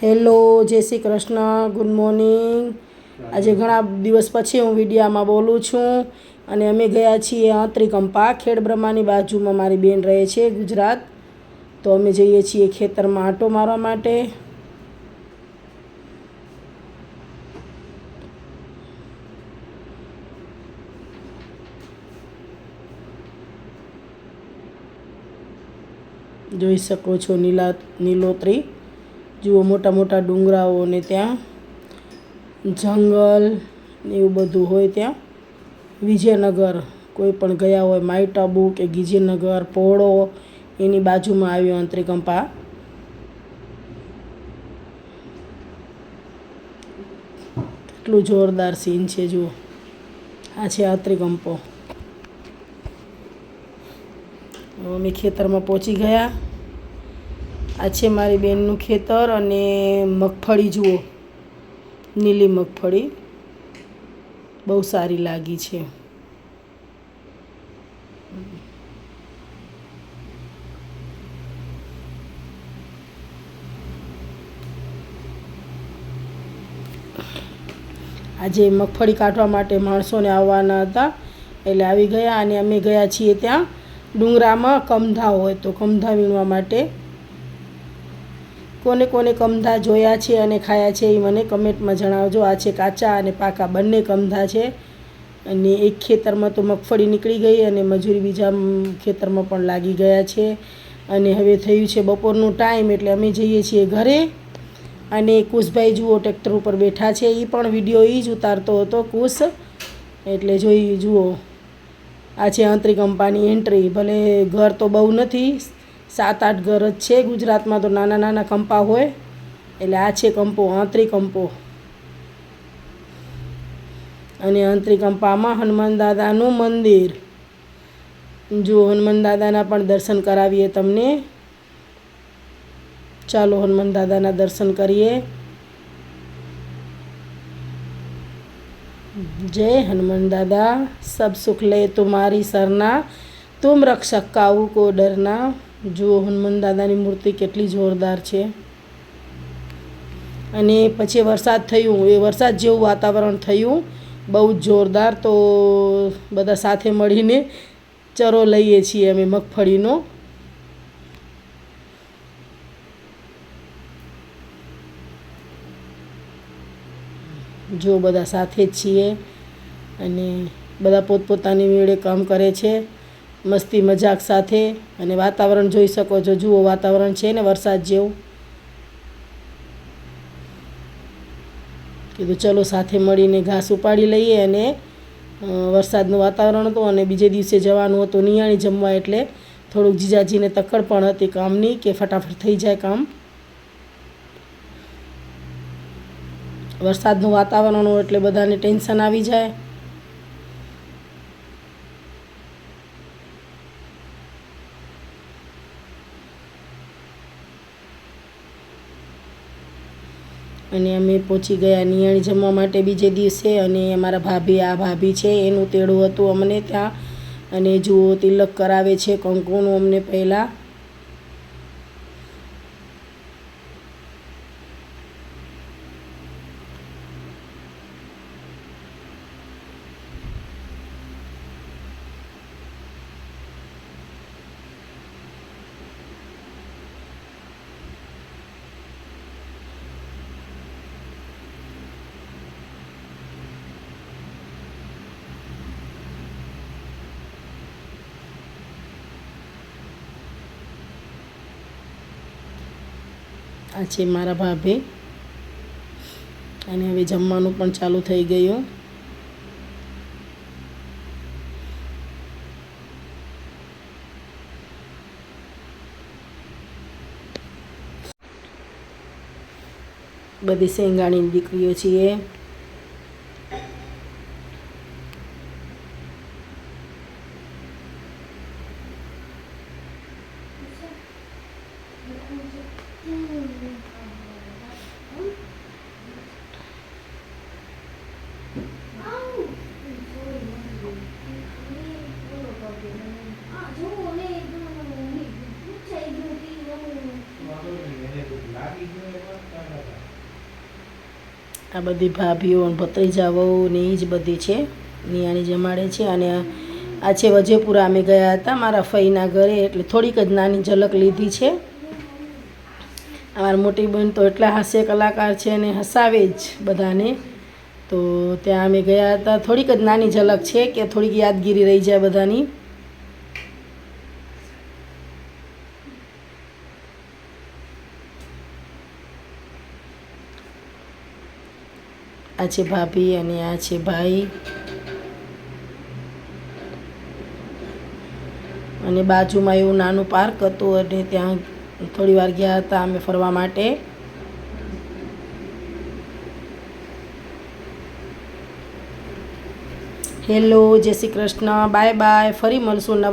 Hello, જય Shri Krishna, good morning. આજે ઘણા દિવસ પછી હું વિડીયામાં બોલું છું અને અમે ગયા છીએ ત્રિકંપા ખેડબ્રહ્માની બાજુમાં મારી બેન રહે છે ગુજરાત। તો અમે જઈએ છીએ ખેતરમાં આંટો મારવા માટે। જોઈ શકો છો નીલોત્રી, જુઓ મોટા મોટા ડુંગરાઓ ને ત્યાં જંગલ ને એવું બધું હોય। ત્યાં વિજયનગર કોઈ પણ ગયા હોય, માઉન્ટ આબુ કે વિજયનગર પોળો એની બાજુમાં આવ્યો ત્રિકંપા। કેટલું જોરદાર સીન છે, જુઓ આ છે ત્રિકંપો। અમે ખેતરમાં પહોંચી ગયા। આ છે મારી બેનનું ખેતર અને મગફળી જુઓ, નીલી મગફળી બહુ સારી લાગી છે। આજે મગફળી કાઢવા માટે માણસોને આવવાના હતા એટલે આવી ગયા અને અમે ગયા છીએ ત્યાં ડુંગરામાં કમધા હોય તો કમધા વીણવા માટે। કોને કોને કમધા જોયા છે અને ખાયા છે એ મને કમેન્ટમાં જણાવજો। આ છે કાચા અને પાકા બંને કમધા છે અને એક ખેતરમાં તો મગફળી નીકળી ગઈ અને મજૂરી બીજા ખેતરમાં પણ લાગી ગયા છે અને હવે થયું છે બપોરનું ટાઈમ એટલે અમે જઈએ છીએ ઘરે। અને કુશભાઈ જુઓ ટ્રેક્ટર ઉપર બેઠા છે, એ પણ વિડીયો એ જ ઉતારતો હતો કુશ, એટલે જુઓ આ છે ત્રિકંપાની એન્ટ્રી। ભલે ઘર તો બહુ નથી, 7-8 ઘર જ છે। ગુજરાતમાં તો નાના નાના કંપા હોય, એટલે આ છે કંપો ત્રિકંપો। અને ત્રિકંપામાં હનુમાન દાદાનું મંદિર, જો હનુમાન દાદાના પણ દર્શન કરાવીએ તમને। ચાલો હનુમાન દાદાના દર્શન કરીએ। जय हनुमान दादा, सब सुख ले तुम्हारी सरना, तुम रक्षक काऊ को डरना। जो हनुमान दादानी मूर्ति કેટલી જોરદાર છે। અને પછી વરસાદ થયું, એ વરસાદ જેવું વાતાવરણ થયું બહુ જ જોરદાર। તો બધા સાથે મળીને ચરો લઈએ છીએ અમે મગફળીનો। જો બધા સાથે જ છીએ અને બધા પોતપોતાની વેળે કામ કરે છે, મસ્તી મજાક સાથે। અને વાતાવરણ જોઈ શકો છો, જુઓ વાતાવરણ છે ને વરસાદ જેવું। કીધું ચલો સાથે મળીને ઘાસ ઉપાડી લઈએ। અને વરસાદનું વાતાવરણ હતું અને બીજે દિવસે જવાનું હતું નિયાણી જમવા, એટલે થોડુંક જીજાજીને તકડ પણ હતી કામની કે ફટાફટ થઈ જાય કામ। વરસાદનું વાતાવરણ હોય એટલે બધાને ટેન્શન આવી જાય। અને અમે પહોંચી ગયા નિયાણી જમવા માટે બીજે દિવસે। અને અમારા ભાભી, આ ભાભી છે એનું તેડું હતું અમને ત્યાં। અને જુઓ તિલક કરાવે છે કંકુનું અમને પહેલાં। આ છે મારા ભાભી અને હવે જમવાનું પણ ચાલુ થઈ ગયું। બધી શેંગાણીની દીકરીઓ છીએ। આ બધી ભાભીઓ અને ભત્રીજાઓ ને એ જ બધી છે, નિયાણી જમાડે છે. અને આ છે વજેપુરા અમે ગયા હતા મારા ફઈના ઘરે, એટલે થોડીક જ નાની ઝલક લીધી છે. અમારી મોટી બહેન તો એટલા હાસ્ય કલાકાર છે અને હસાવે જ બધાને, તો ત્યાં અમે ગયા હતા. થોડીક જ નાની ઝલક છે કે થોડીક યાદગીરી રહી જાય બધાની. આ છે ભાભી અને આ છે ભાઈ, અને બાજુમાં એવું નાનું પાર્ક હતું અને ત્યાં થોડી વાર ગયા હતા અમે ફરવા માટે. હેલો, જય શ્રી કૃષ્ણ, બાય બાય. ફરી મળશું નવા